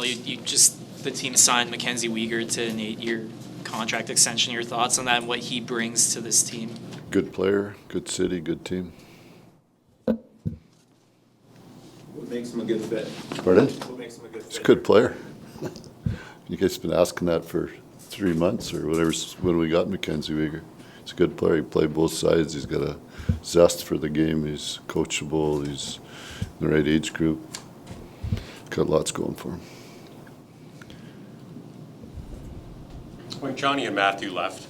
you just the team signed Mackenzie Weegar to an 8-year contract extension. Your thoughts on that and what he brings to this team? Good player, good city, good team. What makes him a good fit? Pardon? What makes him a good fit? He's a good player. You guys have been asking that for 3 months or whatever when we got Mackenzie Weegar. He's a good player. He played both sides. He's got a zest for the game. He's coachable. He's in the right age group. Got lots going for him. When Johnny and Matthew left,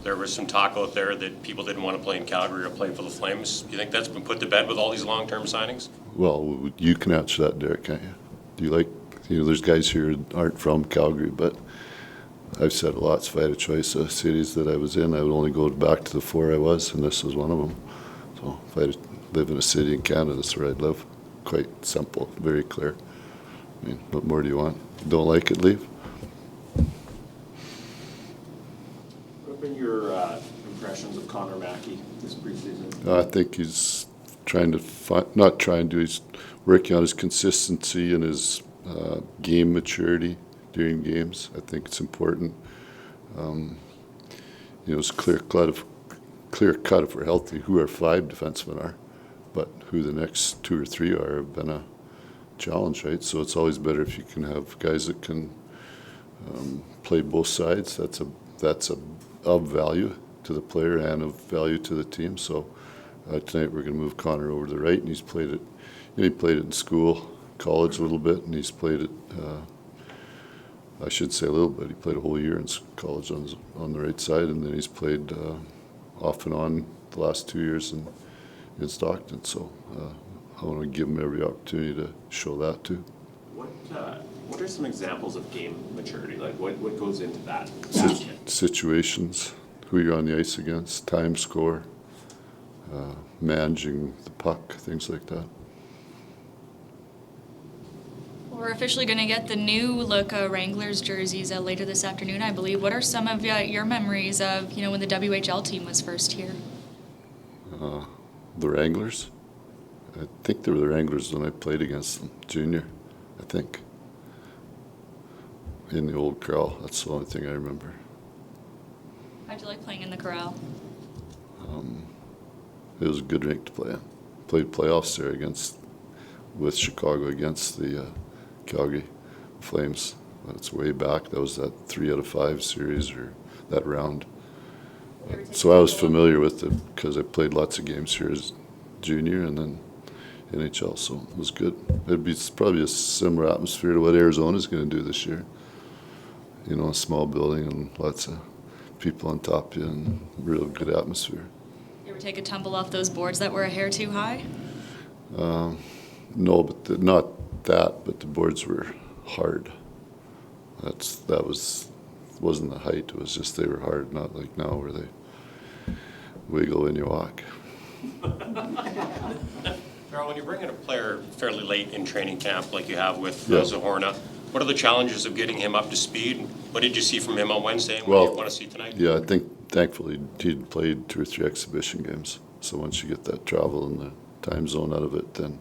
there was some talk out there that people didn't want to play in Calgary or play for the Flames. Do you think that's been put to bed with all these long-term signings? Well, you can answer that, Derek, can't you? Do you like, there's guys here that aren't from Calgary, but I've said a lot. If I had a choice of cities that I was in, I would only go back to the 4 I was, and this was one of them. So if I had to live in a city in Canada, that's where I'd live. Quite simple, very clear. I mean, what more do you want? Don't like it, leave. What have been your impressions of Connor Mackey this preseason? I think he's he's working on his consistency and his game maturity during games. I think it's important. It's clear cut if we're healthy who our 5 defensemen are, but who the next 2 or 3 are have been a challenge, right? So it's always better if you can have guys that can play both sides. That's of value to the player and of value to the team. So tonight we're going to move Connor over to the right, and he's played it. He played it in school, college a little bit, and he's played it. I should say a little bit. He played a whole year in college on the right side, and then he's played off and on the last 2 years in Stockton. So I want to give him every opportunity to show that too. What are some examples of game maturity? Like what goes into that? Situations, who you're on the ice against, time score, managing the puck, things like that. We're officially going to get the new look Wranglers jerseys later this afternoon, I believe. What are some of your memories of when the WHL team was first here? The Wranglers. I think they were the Wranglers when I played against them, junior. I think in the old corral. That's the only thing I remember. How'd you like playing in the corral? It was a good rink to play in. Played playoffs there with Chicago against the Calgary Flames. That's way back. That was that 3 out of 5 series or that round. So I was familiar with it because I played lots of games here as junior and then NHL, so it was good. It'd be probably a similar atmosphere to what Arizona's going to do this year. A small building and lots of people on top of you and real good atmosphere. You ever take a tumble off those boards that were a hair too high? No, but not that, but the boards were hard. That wasn't the height, it was just they were hard, not like now where they wiggle when you walk. Carl, when you bring in a player fairly late in training camp like you have with Yeah. Zahorna, what are the challenges of getting him up to speed? What did you see from him on Wednesday and what do you want to see tonight? Yeah, I think thankfully he'd played 2 or 3 exhibition games. So once you get that travel and the time zone out of it, then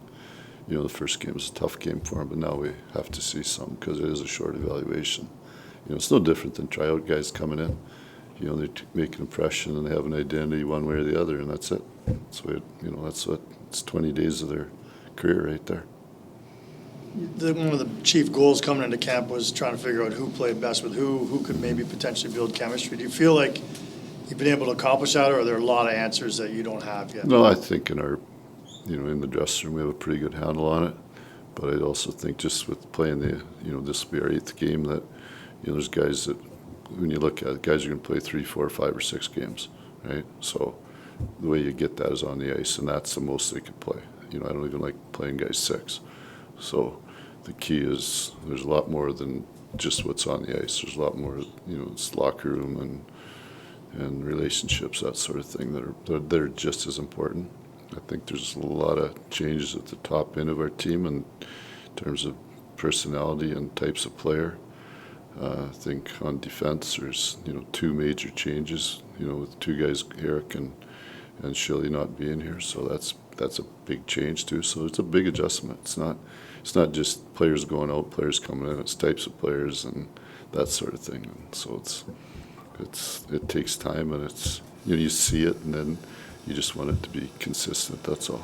the first game was a tough game for him. But now we have to see some because it is a short evaluation. It's no different than tryout guys coming in. They make an impression and they have an identity one way or the other, and that's it. So it's 20 days of their career right there. One of the chief goals coming into camp was trying to figure out who played best with who could maybe potentially build chemistry. Do you feel like you've been able to accomplish that, or are there a lot of answers that you don't have yet? No, I think in the dressing room we have a pretty good handle on it. But I also think just with playing this will be our 8th game that, there's guys that, when you look at it, guys are going to play 3, 4, 5, or 6 games, right? So the way you get that is on the ice, and that's the most they could play. I don't even like playing guys 6. So the key is there's a lot more than just what's on the ice. There's a lot more, it's locker room and relationships, that sort of thing that are just as important. I think there's a lot of changes at the top end of our team in terms of personality and types of player. I think on defense there's 2 major changes. With 2 guys, Eric and Shilly not being here, so that's a big change too. So it's a big adjustment. It's not just players going out, players coming in. It's types of players and that sort of thing. And so it takes time, and it's, you know, you see it, and then you just want it to be consistent. That's all.